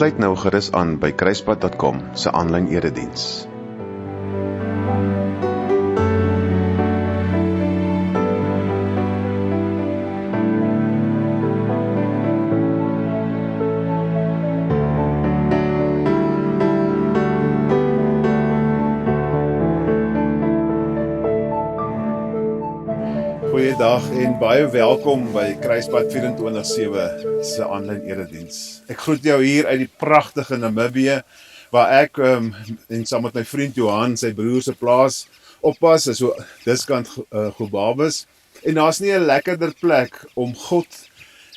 Sluit nou gerus aan by kruispad.com se aanlyn erediens. Goeiedag en baie welkom by Kruispad 24/7 se aanlyn erediens. Ek groet jou hier uit die pragtige Namibië, waar ek en saam met my vriend Johan, sy broer se plaas, oppas, so diskant Gobabis. En daar's nie 'n lekkerder plek om God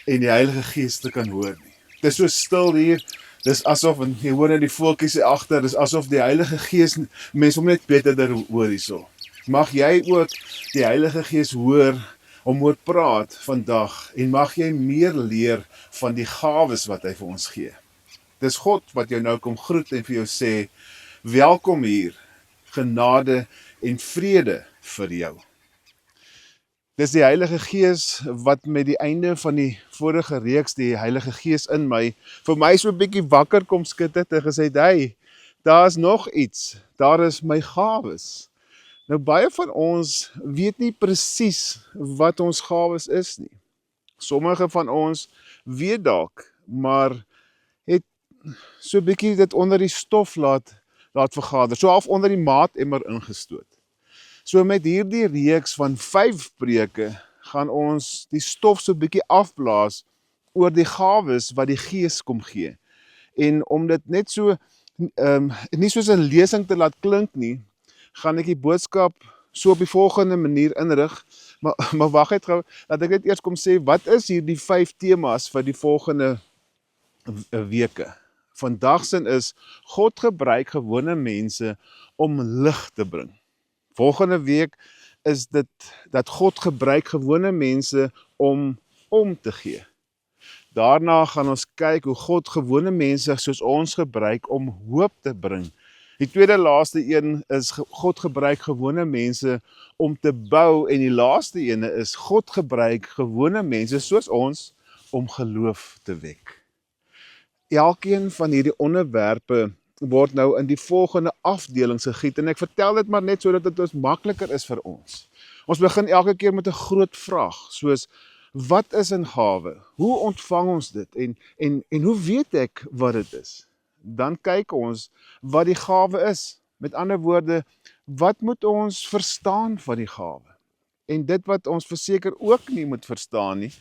en die Heilige Gees te kan hoor nie. Dit is so stil hier, dis asof, en jy hoor net die voeltjies hier agter, dis asof die Heilige Gees, mense hom net beter hoor hierso. Mag jy ook die Heilige Gees hoor om oor praat vandag en mag jy meer leer van die gawes wat hy vir ons gee. Dis God wat jou nou kom groet en vir jou sê, welkom hier, genade en vrede vir jou. Dis die Heilige Gees wat met die einde van die vorige reeks, die Heilige Gees in my, vir my so 'n bietjie wakker kom skud het en gesê, hey, daar is nog iets, daar is my gawes. Nou baie van ons weet nie presies wat ons gawes is nie. Sommige van ons weet dalk, maar het so 'n bietjie dit onder die stof laat vergader, so half onder die maatemmer ingestoot. So met hierdie reeks van 5 preke gaan ons die stof so 'n bietjie afblaas oor die gawes wat die Gees kom gee. En om dit net so nie soos 'n lesing te laat klink nie, gaan ek die boodskap so op die volgende manier inrig, maar wag net gou, dat ek net eers kom sê, wat is hier die 5 temas vir die volgende weke? Vandag sin is, God gebruik gewone mense om lig te bring. Volgende week is dit, dat God gebruik gewone mense om te gee. Daarna gaan ons kyk hoe God gewone mense soos ons gebruik om hoop te bring. Die tweede laaste een is, God gebruik gewone mense om te bou, en die laaste ene is, God gebruik gewone mense soos ons om geloof te wek. Elkeen van hierdie onderwerpe word nou in die volgende afdelings gegiet, en ek vertel dit maar net sodat dit ons makliker is vir ons. Ons begin elke keer met 'n groot vraag, soos, wat is 'n gawe? Hoe ontvang ons dit? En hoe weet ek wat dit is? Dan kyk ons wat die gawe is. Met ander woorde, wat moet ons verstaan van die gawe? En dit wat ons verseker ook nie moet verstaan nie,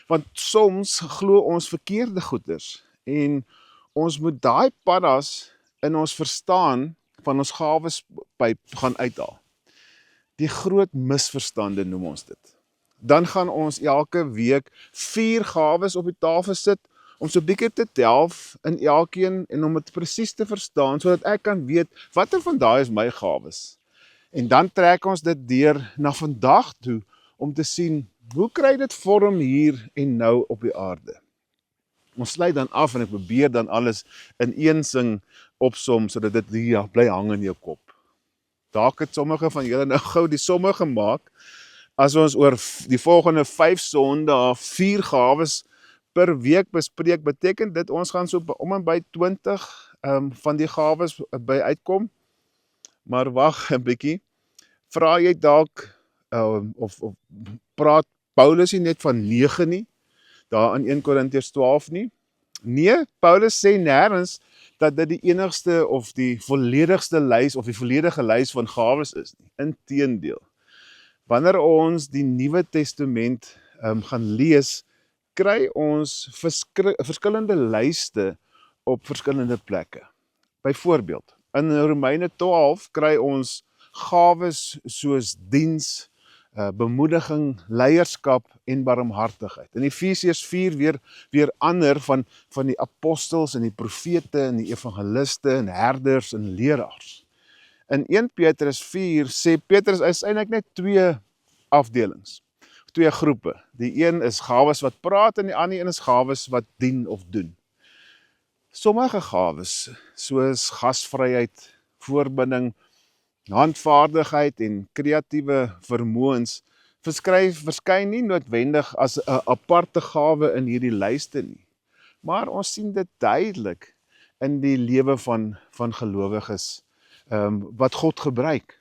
want soms glo ons verkeerde goeders, en ons moet daai paddas in ons verstaan van ons gawes by gaan uithaal. Die groot misverstande noem ons dit. Dan gaan ons elke week 4 gawes op die tafel sit, om so 'n bietjie te delf in elkeen en om dit presies te verstaan, sodat ek kan weet, watter van daai is my gawes. En dan trek ons dit deur na vandag toe, om te sien, hoe kry dit vorm hier en nou op die aarde. Ons sluit dan af en ek probeer dan alles in een sing opsom, sodat dit hier bly hang in jou kop. Dalk het sommige van julle nou gou die somme gemaak, as ons oor die volgende 5 sondae 4 gawes per week bespreek, beteken dit ons gaan so om en by 20 van die gawes by uitkom. Maar wag 'n bietjie, vra jy dalk of praat Paulus nie net van 9 nie, daar in 1 Korintiërs 12 nie? Nee, Paulus sê nêrens dat dit die enigste of die volledigste lys of die volledige lys van gawes is nie. Inteendeel. Wanneer ons die Nuwe Testament gaan lees, kry ons verskillende lyste op verskillende plekke. Byvoorbeeld, in Romeine 12 kry ons gawes soos diens, bemoediging, leierskap en barmhartigheid. In Efesiërs 4 weer ander van die apostels en die profete en die evangeliste en herders en leraars. In 1 Petrus 4 sê Petrus is eintlik net 2 afdelings, 2 groepe. Die een is gawes wat praat en die ander een is gawes wat dien of doen. Sommige gawes, soos gasvryheid, voorbinding, handvaardigheid en kreatiewe vermoëns, verskyn nie noodwendig as 'n aparte gawe in hierdie lyste nie. Maar ons sien dit duidelik in die lewe van gelowiges wat God gebruik.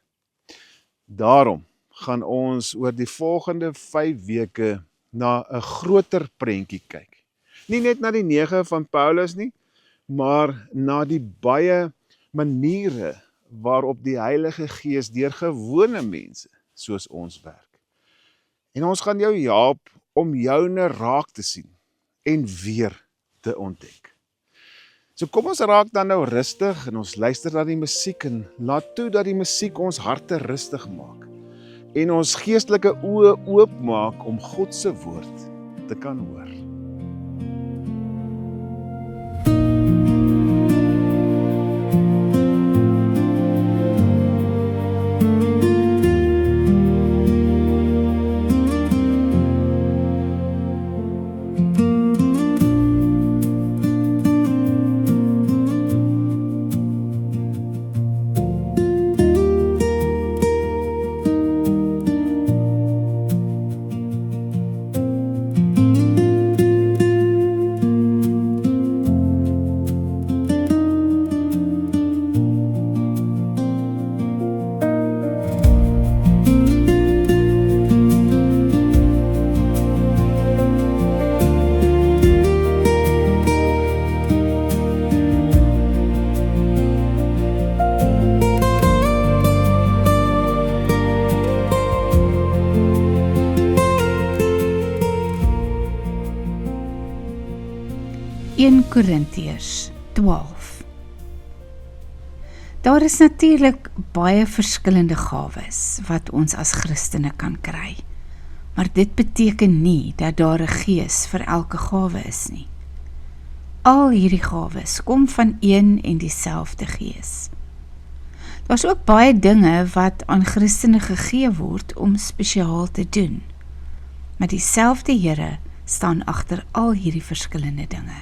Daarom gaan ons oor die volgende 5 weke na 'n groter prentjie kyk. Nie net na die 9 van Paulus nie, maar na die baie maniere waarop die Heilige Gees deur gewone mense soos ons werk. En ons gaan jou help om joune raak te sien en weer te ontdek. So kom ons raak dan nou rustig en ons luister na die musiek en laat toe dat die musiek ons harte rustig maak en ons geestelike oë oopmaak om God se woord te kan hoor. Korintiërs 12. Daar is natuurlik baie verskillende gawes wat ons as Christene kan kry, maar dit beteken nie dat daar 'n gees vir elke gawe is nie. Al hierdie gawes kom van een en dieselfde gees. Daar's ook baie dinge wat aan Christene gegee word om spesiaal te doen, maar dieselfde Here staan agter al hierdie verskillende dinge.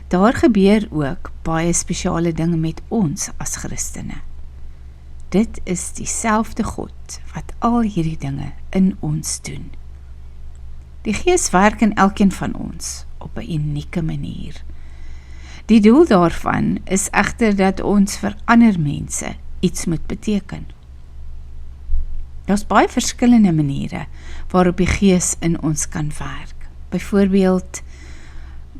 Daar gebeur ook baie spesiale dinge met ons as Christene. Dit is dieselfde God wat al hierdie dinge in ons doen. Die Gees werk in elkeen van ons op 'n unieke manier. Die doel daarvan is egter dat ons vir ander mense iets moet beteken. Daar's baie verskillende maniere waarop die Gees in ons kan werk. Byvoorbeeld,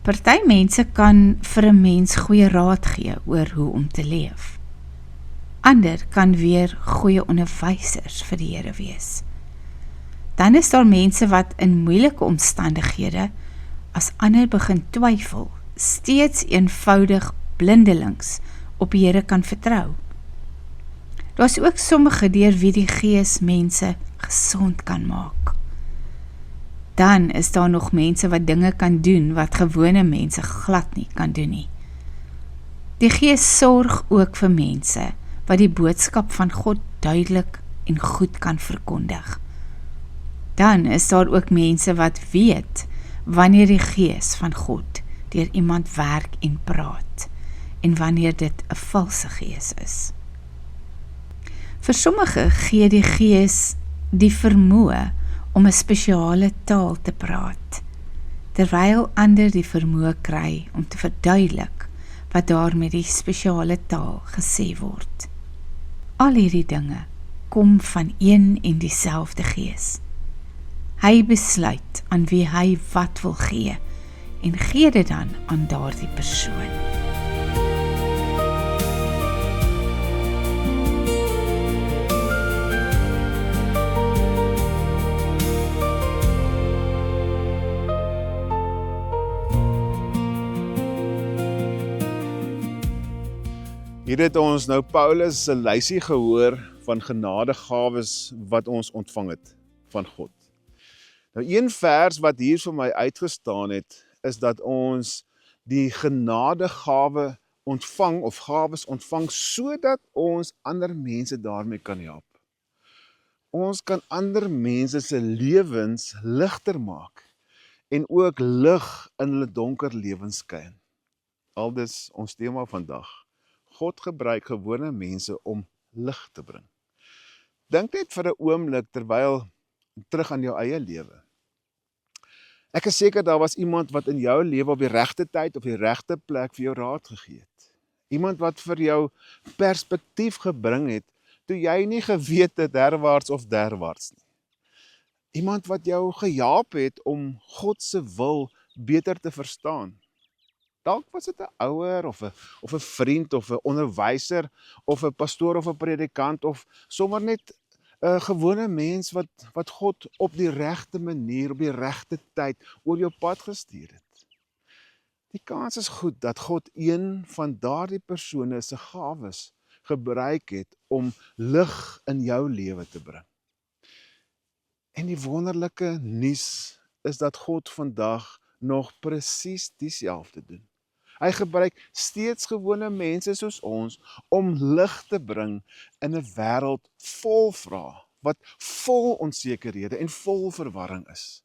party mense kan vir 'n mens goeie raad gee oor hoe om te leef. Ander kan weer goeie onderwysers vir die Here wees. Dan is daar mense wat in moeilike omstandighede, as ander begin twyfel, steeds eenvoudig blindelings op die Here kan vertrou. Daar's ook sommige deur wie die Gees mense gesond kan maak. Dan is daar nog mense wat dinge kan doen wat gewone mense glad nie kan doen nie. Die Gees sorg ook vir mense wat die boodskap van God duidelik en goed kan verkondig. Dan is daar ook mense wat weet wanneer die Gees van God deur iemand werk en praat en wanneer dit 'n valse gees is. Vir sommige gee die Gees die vermoë om 'n spesiale taal te praat, terwyl ander die vermoë kry om te verduidelik wat daar met die spesiale taal gesê word. Al hierdie dinge kom van een en dieselfde Gees. Hy besluit aan wie hy wat wil gee en gee dit dan aan daardie persoon. Hier het ons nou Paulus se lysie gehoor van genadegawes wat ons ontvang het van God. Nou een vers wat hier vir my uitgestaan het, is dat ons die genadegawe ontvang of gawes ontvang sodat ons ander mense daarmee kan help. Ons kan ander mense se lewens ligter maak en ook lig in hulle donker lewens skyn. Aldus ons tema vandag. God gebruik gewone mense om lig te bring. Dink net vir 'n oomblik terwyl terug aan jou eie lewe. Ek is seker daar was iemand wat in jou lewe op die regte tyd, op die regte plek vir jou raad gegee het. Iemand wat vir jou perspektief gebring het, toe jy nie geweet het herwaarts of derwaarts nie. Iemand wat jou gehelp het om God se wil beter te verstaan. Dalk was dit 'n ouer of 'n vriend of 'n onderwyser of 'n pastoor of 'n predikant of sommer net 'n gewone mens wat God op die regte manier, op die regte tyd oor jou pad gestuur het. Die kans is goed dat God een van daardie persone se gawes gebruik het om lig in jou lewe te bring. En die wonderlike nuus is dat God vandag nog presies dieselfde doen. Hy gebruik steeds gewone mense soos ons om lig te bring in 'n wêreld vol vrae, wat vol onsekerhede en vol verwarring is.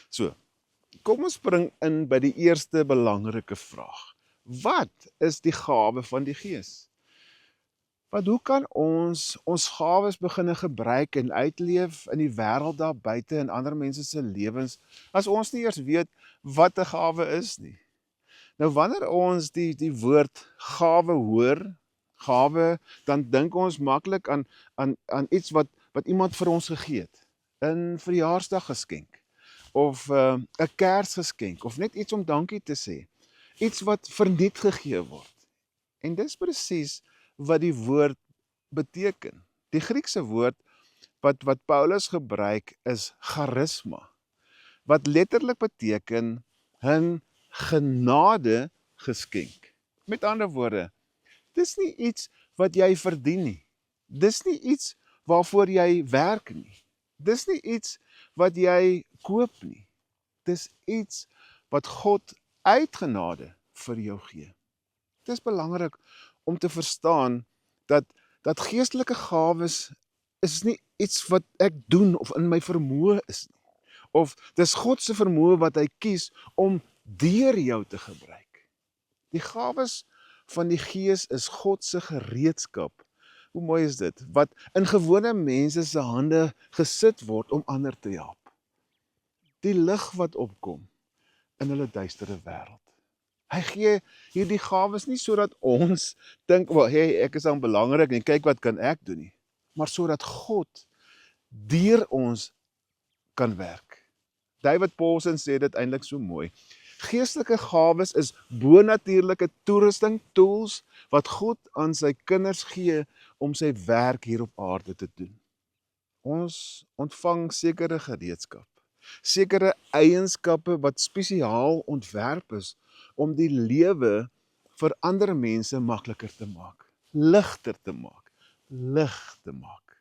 So, kom ons spring in by die eerste belangrike vraag. Wat is die gawe van die Gees? Hoe kan ons gawes begin gebruik en uitleef in die wêreld daar buite en ander mense se lewens, as ons nie eers weet wat 'n gawe is nie? Nou wanneer ons die woord gawe hoor, dan dink ons maklik aan iets wat iemand vir ons gegee het. 'n Verjaarsdaggeskenk, of 'n Kersgeskenk, of net iets om dankie te sê. Iets wat verniet gegee word. En dis presies wat die woord beteken. Die Griekse woord wat Paulus gebruik is charisma, wat letterlik beteken 'n genade geskenk. Met ander woorde, dis nie iets wat jy verdien nie. Dis nie iets waarvoor jy werk nie. Dis nie iets wat jy koop nie. Dis iets wat God uit genade vir jou gee. Dit is belangrik om te verstaan dat geestelike gawes is nie iets wat ek doen of in my vermoë is nie. Of dis God se vermoë wat hy kies om deur jou te gebruik. Die gawes van die Gees is God se gereedskap. Hoe mooi is dit? Wat in gewone mense se hande gesit word om ander te help. Die lig wat opkom in hulle duistere wêreld. Hy gee hierdie gawes nie sodat ons dink, hey, ek is dan belangrik en kyk wat kan ek doen nie, maar sodat God deur ons kan werk. David Paulsen sê dit eintlik so mooi. Geestelike gawes is bonatuurlike toerusting, tools, wat God aan sy kinders gee om sy werk hier op aarde te doen. Ons ontvang sekere gereedskap, sekere eienskappe wat spesiaal ontwerp is om die lewe vir ander mense makliker te maak, ligter te maak, lig te maak.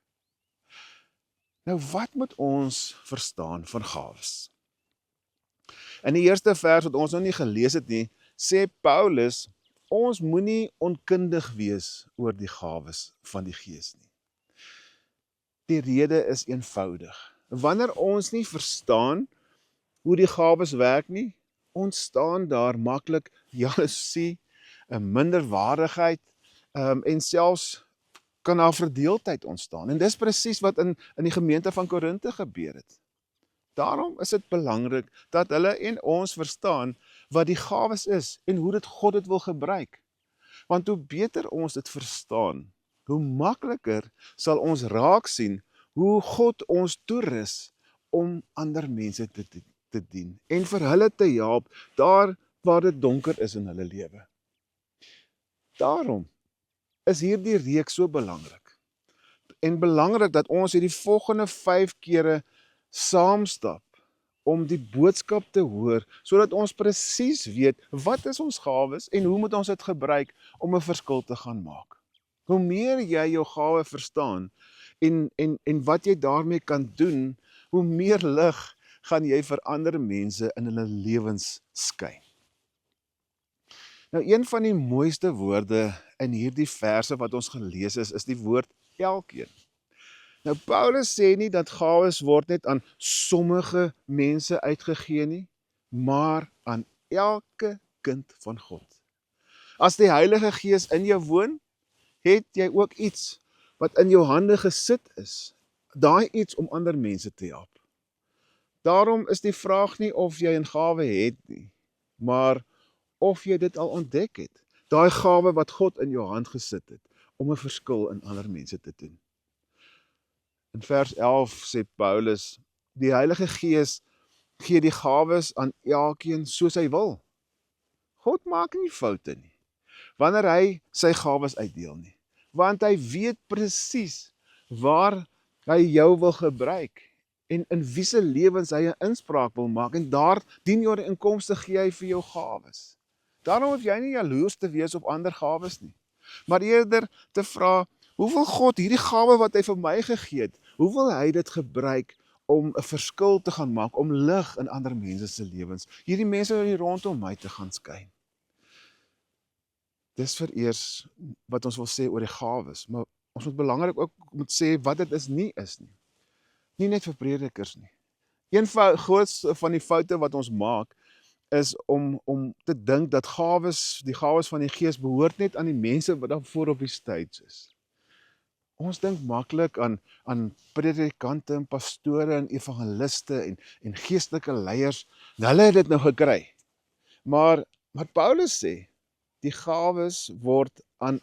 Nou wat moet ons verstaan van gawes? In die eerste vers wat ons nog nie gelees het nie, sê Paulus, ons moenie onkundig wees oor die gawes van die Gees nie. Die rede is eenvoudig. Wanneer ons nie verstaan hoe die gawes werk nie, ontstaan daar maklik jaloesie, 'n minderwaardigheid, en selfs kan daar verdeeldheid ontstaan. En dis presies wat in die gemeente van Korinthe gebeur het. Daarom is dit belangrik dat hulle en ons verstaan wat die gawes is en hoe God dit wil gebruik. Want hoe beter ons dit verstaan, hoe makliker sal ons raak sien hoe God ons toerus om ander mense te dien en vir hulle te help daar waar dit donker is in hulle lewe. Daarom is hierdie reeks so belangrik. En belangrik dat ons hierdie volgende 5 kere saamstap om die boodskap te hoor, sodat ons presies weet wat is ons gawes en hoe moet ons dit gebruik om 'n verskil te gaan maak. Hoe meer jy jou gawe verstaan en wat jy daarmee kan doen, hoe meer lig gaan jy vir ander mense in hulle lewens skyn. Nou, een van die mooiste woorde in hierdie verse wat ons gelees is die woord elkeen. Nou, Paulus sê nie dat gawes word net aan sommige mense uitgegee nie, maar aan elke kind van God. As die Heilige Gees in jou woon, het jy ook iets wat in jou hande gesit is, daai iets om ander mense te help. Daarom is die vraag nie of jy 'n gawe het nie, maar of jy dit al ontdek het. Daai gawe wat God in jou hand gesit het, om 'n verskil in ander mense te doen. In vers 11 sê Paulus, die Heilige Gees gee die gawes aan elkeen soos hy wil. God maak nie foute nie, wanneer hy sy gawes uitdeel nie. Want hy weet presies waar hy jou wil gebruik en in wie se lewens hy 'n inspraak wil maak en daardien oor die inkomste gee hy vir jou gawes. Daarom hoef jy nie jaloers te wees op ander gawes nie, maar eerder te vra, hoe wil God hierdie gawe wat hy vir my gegee het, hoe wil hy dit gebruik om 'n verskil te gaan maak, om lig in ander mense se lewens, hierdie mense hier rondom my te gaan skyn. Dis vereers wat ons wil sê oor die gawes, maar ons moet belangrik ook sê wat dit is nie. Nie net vir predikers nie. Een grootste van die foute wat ons maak, is om te dink dat die gawes van die Gees behoort net aan die mense wat daar voor op die stage is. Ons dink maklik aan predikante en pastore en evangeliste en geestelike leiers, en hulle het dit nou gekry. Maar Paulus sê, die gawes word aan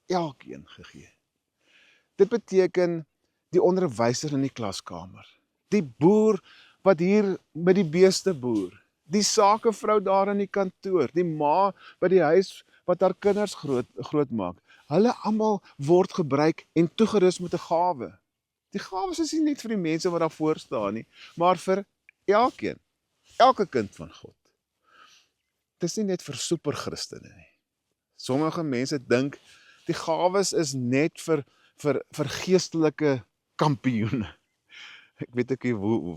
elkeen gegee. Dit beteken die onderwyser in die klaskamer, die boer wat hier met die beeste boer, die sakevrou daar in die kantoor, die ma by die huis wat haar kinders groot maak. Hulle almal word gebruik en toegerus met 'n gawe. Die gawes is nie net vir die mense wat daar voor staan nie, maar vir elkeen, elke kind van God. Dit is nie net vir superchristene nie. Sommige mense dink die gawes is net vir geestelike kampioene. Ek weet ek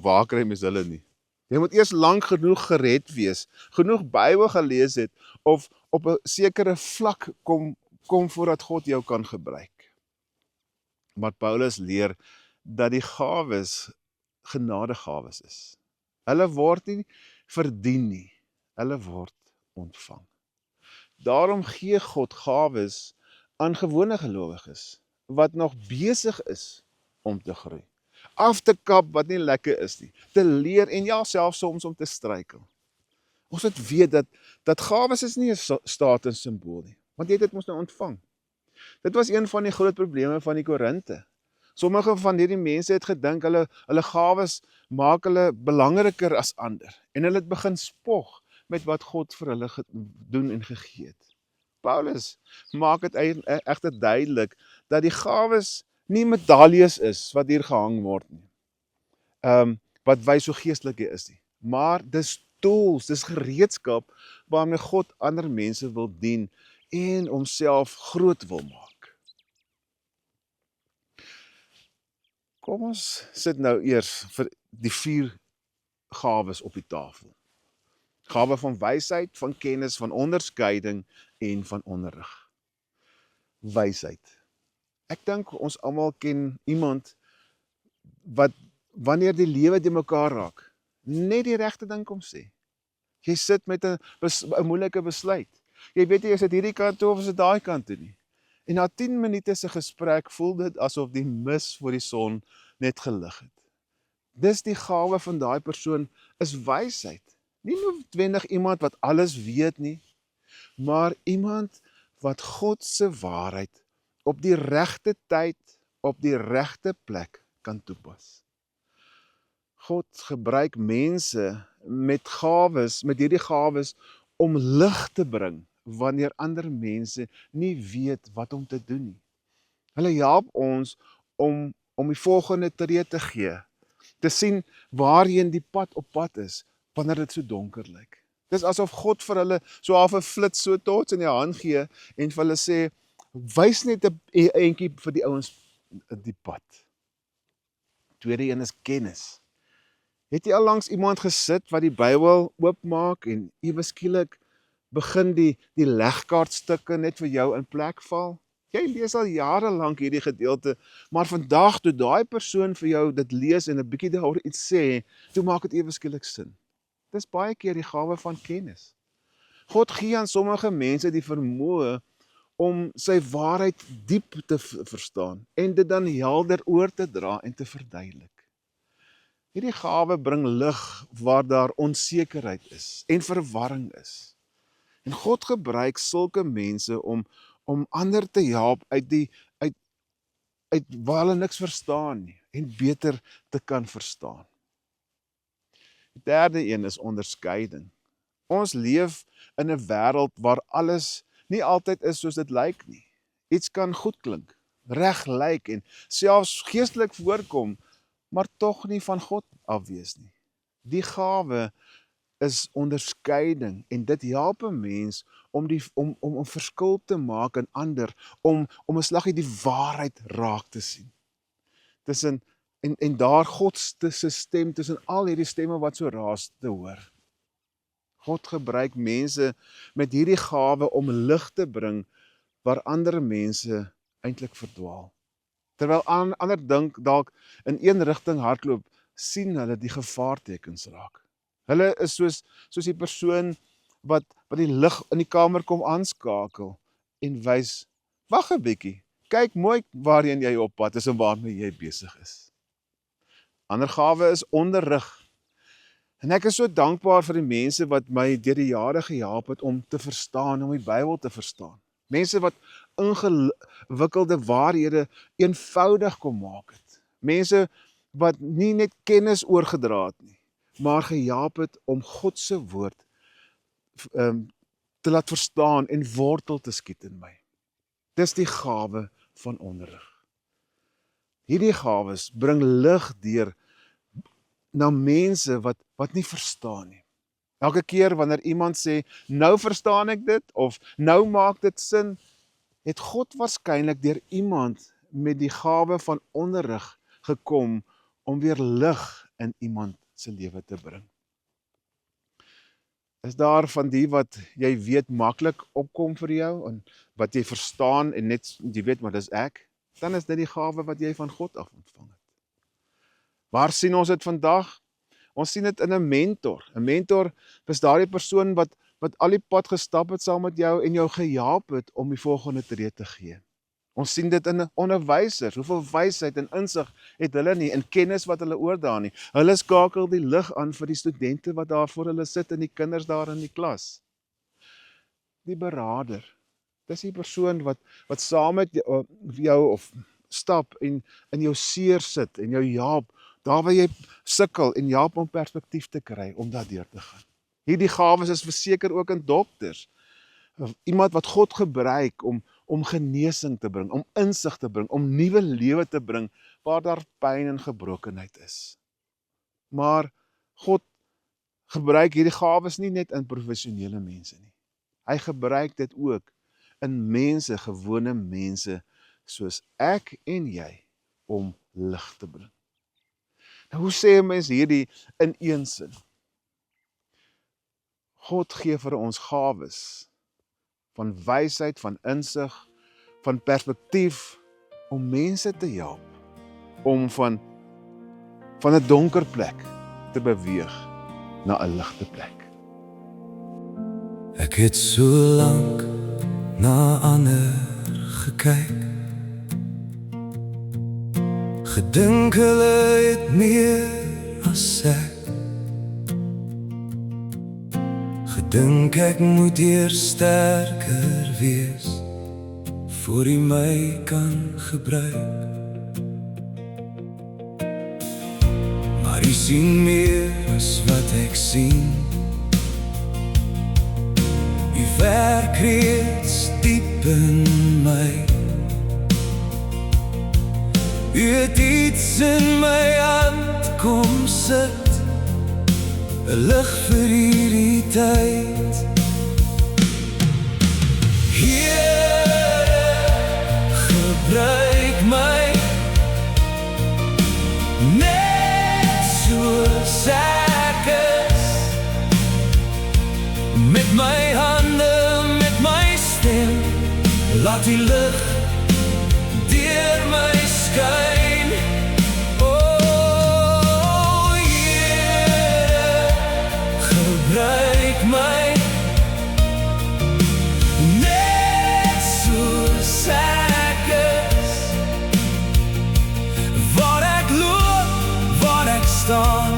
waar kry mens hulle nie. Jy moet eers lank genoeg gered wees, genoeg Bybel gelees het, of op 'n sekere vlak kom voordat God jou kan gebruik. Maar Paulus leer dat die gawes genadegawes is. Hulle word nie verdien nie, hulle word ontvang. Daarom gee God gawes aan gewone gelowiges, wat nog besig is om te groei. Af te kap wat nie lekker is nie, te leer en ja, selfs soms om te struikel. Ons moet weet dat gawes is nie 'n status symbool nie, want jy het dit mos nou ontvang. Dit was een van die groot probleme van die Korinte. Sommige van hierdie mense het gedink hulle gawes maak hulle belangriker as ander, en hulle het begin spog met wat God vir hulle doen en gegee het. Paulus maak dit egter duidelik dat die gawes nie medaljes is wat hier gehang word nie, wat wys hoe geestelik jy is nie, maar dis tools, dis gereedskap waarmee God ander mense wil dien en homself groot wil maak. Kom ons sit nou eers vir die 4 gawes op die tafel. Gawe van wysheid, van kennis, van onderskeiding en van onderrig. Wysheid. Ek dink ons almal ken iemand wat wanneer die lewe die mekaar raak, net die regte ding kom sê. Jy sit met 'n moeilike besluit. Jy weet nie, is dit hierdie kant toe of is dit daai kant toe nie. En na 10 minute se gesprek voel dit asof die mis voor die son net gelig het. Dis die gawe van daai persoon is wysheid. Nie noodwendig iemand wat alles weet nie, maar iemand wat God se waarheid op die regte tyd, op die regte plek kan toepas. God gebruik mense met hierdie gawes om lig te bring wanneer ander mense nie weet wat om te doen nie. Hulle help ons om die volgende tree te gee, te sien waarheen die pad op pad is, wanneer dit so donker lyk. Dis asof God vir hulle so half 'n flits so tots in die hand gee en vir hulle sê, wys net 'n entjie vir die ouens die pad. Tweede een is kennis. Het jy al langs iemand gesit wat die Bybel oopmaak en ewe skielik begin die legkaartstukke net vir jou in plek val? Jy lees al jare lank hierdie gedeelte, maar vandag toe daai persoon vir jou dit lees en 'n bietjie daaroor iets sê, toe maak dit ewe skielik sin. Dis baie keer die gawe van kennis. God gee aan sommige mense die vermoë om sy waarheid diep te verstaan en dit dan helder oor te dra en te verduidelik. Hierdie gawe bring lig waar daar onsekerheid is en verwarring is. En God gebruik sulke mense om ander te help uit waar hulle niks verstaan nie en beter te kan verstaan. Die derde een is onderskeiding. Ons leef in 'n wêreld waar alles nie altyd is soos dit lyk nie. Iets kan goed klink, reg lyk en selfs geestelik voorkom, maar tog nie van God af wees nie. Die gawe is onderskeiding en dit help 'n mens om 'n verskil te maak in ander, om 'n slaggie die waarheid raak te sien. Tussen en daar God se stem tussen al hierdie stemme wat so raas te hoor. God gebruik mense met hierdie gawe om lig te bring waar ander mense eintlik verdwaal. Terwyl ander dink dalk in een rigting hardloop, sien hulle die gevaartekens raak. Hulle is soos die persoon wat die lig in die kamer kom aanskakel en wys, wag 'n bietjie, kyk mooi waarheen jy op pad is en waarmee jy besig is. Ander gawe is onderrig. En ek is so dankbaar vir die mense wat my deur die jare gehelp het om te verstaan, om die Bybel te verstaan. Mense wat ingewikkelde waarhede eenvoudig kom maak het. Mense wat nie net kennis oorgedra het nie, maar gehelp het om God se woord te laat verstaan en wortel te skiet in my. Dis die gawe van onderrig. Hierdie gawes bring lig deur na mense wat nie verstaan nie. Elke keer wanneer iemand sê, nou verstaan ek dit, of nou maak dit sin, het God waarskynlik deur iemand met die gawe van onderrig gekom om weer lig in iemand se lewe te bring. Is daar van die wat jy weet maklik opkom vir jou, en wat jy verstaan en net, jy weet, maar dis ek, dan is dit die gawe wat jy van God af ontvang het. Waar sien ons dit vandag? Ons sien dit in 'n mentor. 'n Mentor is daardie persoon wat al die pad gestap het saam met jou en jou gehelp het om die volgende tree te gee. Ons sien dit in onderwysers. Hoeveel wysheid en insig het hulle nie, en kennis wat hulle oordra nie. Hulle skakel die lig aan vir die studente wat daar voor hulle sit en die kinders daar in die klas. Die beraader. Dis die persoon wat saam met jou of stap en in jou seer sit en jou help, daar waar jy sukkel en help om perspektief te kry om daardeur te gaan. Hierdie gawes is verseker ook in dokters. Iemand wat God gebruik om genesing te bring, om insig te bring, om nuwe lewe te bring waar daar pyn en gebrokenheid is. Maar God gebruik hierdie gawes nie net in professionele mense nie. Hy gebruik dit ook in mense, gewone mense soos ek en jy, om lig te bring. Nou, hoe sê 'n mens hierdie in een sin? God gee vir ons gawes van wysheid, van insig, van perspektief, om mense te help, om van 'n donker plek te beweeg na 'n ligte plek. Ek het so lank na ander gekyk, gedink hulle het meer as ek, gedink ek moet eers sterker wees voor hy my kan gebruik. Maar hy sien meer as wat ek sien, hy werk reeds diep in my. U het iets in my hand kom sit, 'n lig vir hierdie tyd. Here, gebruik my, net soos ek is, met my hande, met my stem, laat die lig deur my skyn. Oh, Here, gebruik my, net soos ek is, waar ek loop, waar ek staan,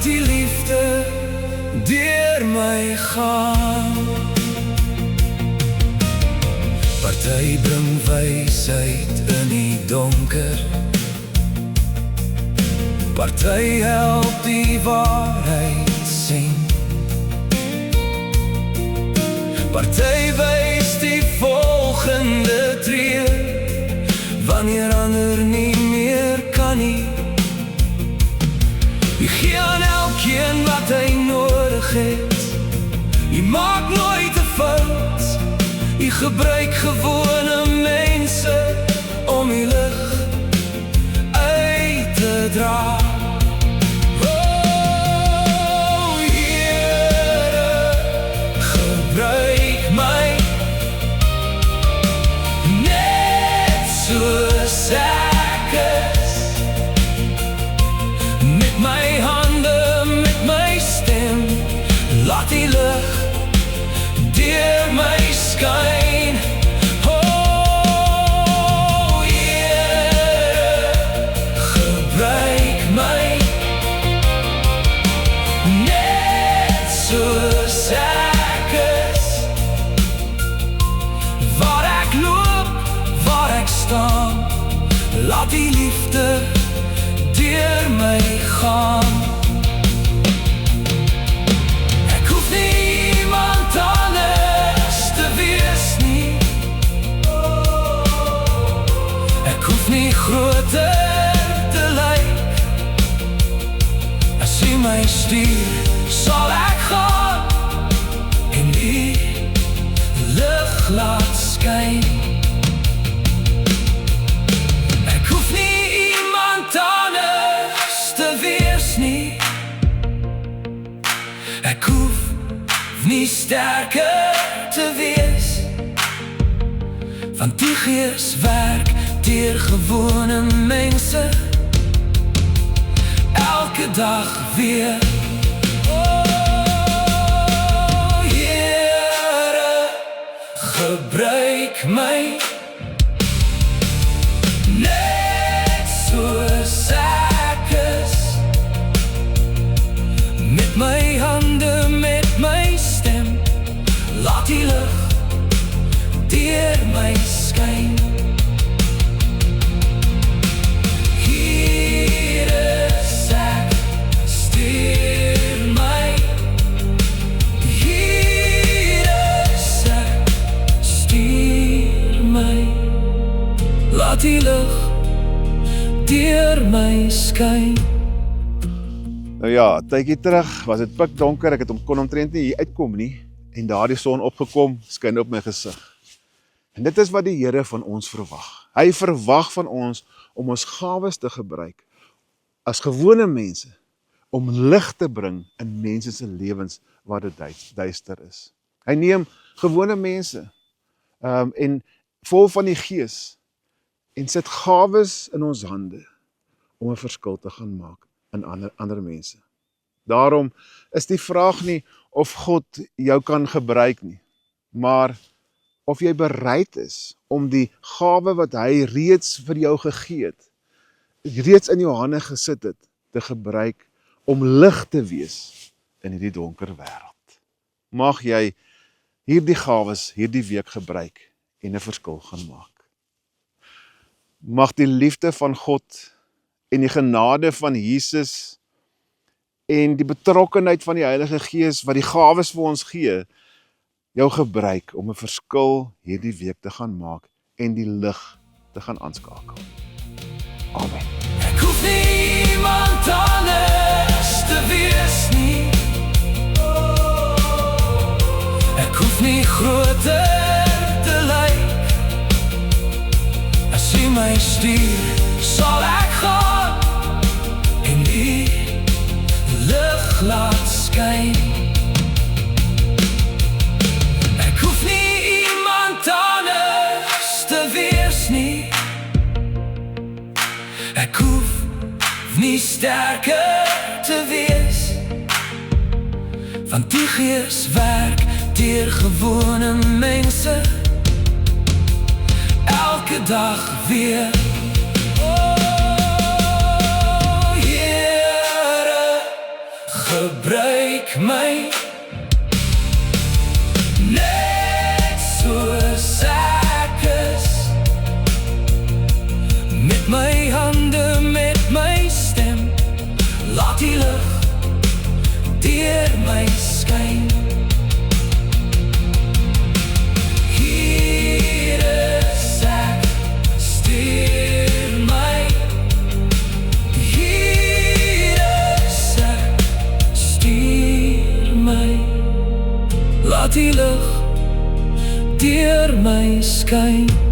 laat die liefde deur my gaan. Party bring wysheid in die donker, party help die waarheid sien, party wys die volgende tree, wanneer ander nie meer kan nie. Jy gee aan elkeen wat hy nodig het, jy maak nooit 'n fout, jy gebruik gewone mense om die lig uit te dra. Oh, Here, gebruik my net soos ek is, met my hande, met my stem, laat die lig deur my skyn. Oh, Here, gebruik my net soos ek is, waar ek loop, waar ek staan, laat die liefde deur my gaan. Ek hoef nie iemand anders te wees nie, ek hoef nie groter te lyk, as jy my stuur, sal ek gaan, en die lig laat skyn. Ek hoef nie iemand anders te wees nie, ek hoef nie sterker te wees, want die Gees werk deur gewone mense, elke dag weer. Oh, Here, gebruik my net soos ek is, met my hande, met my stem, laat die lig deur my skyn. Hier is ek, stuur my. Hier is ek, stuur my. Laat die lig deur my skyn. Nou ja, tydjie terug was dit pikdonker, ek het kon omtrent nie hier uitkom nie, en daar die son opgekom, skyn op my gesig. En dit is wat die Here van ons verwag. Hy verwag van ons om ons gawes te gebruik as gewone mense, om lig te bring in mense se lewens waar dit duister is. Hy neem gewone mense en vol van die Gees en sit gawes in ons hande om 'n verskil te gaan maak in ander mense. Daarom is die vraag nie of God jou kan gebruik nie, maar of jy bereid is om die gawe wat hy reeds vir jou gegee het, reeds in jou hande gesit het, te gebruik om lig te wees in hierdie donker wêreld. Mag jy hierdie gawes hierdie week gebruik en 'n verskil gaan maak. Mag die liefde van God en die genade van Jesus en die betrokkenheid van die Heilige Gees wat die gawes vir ons gee, jou gebruik om 'n verskil hierdie week te gaan maak en die lig te gaan aanskakel. Amen. Ek hoef nie iemand anders te wees nie, ek hoef nie groter te lyk, as jy my stuur, sal ek gaan, en die lig laat skyn. Ek hoef nie iemand anders te wees nie, ek hoef nie sterker te wees, want die Gees werk deur gewone mense, elke dag weer. Oh, Here, gebruik my net soos ek is, met my hande, met my stem, laat die lig deur my skyn. Hier is ek, stuur my. Hier is ek, stuur my. Laat die lig deur my skyn.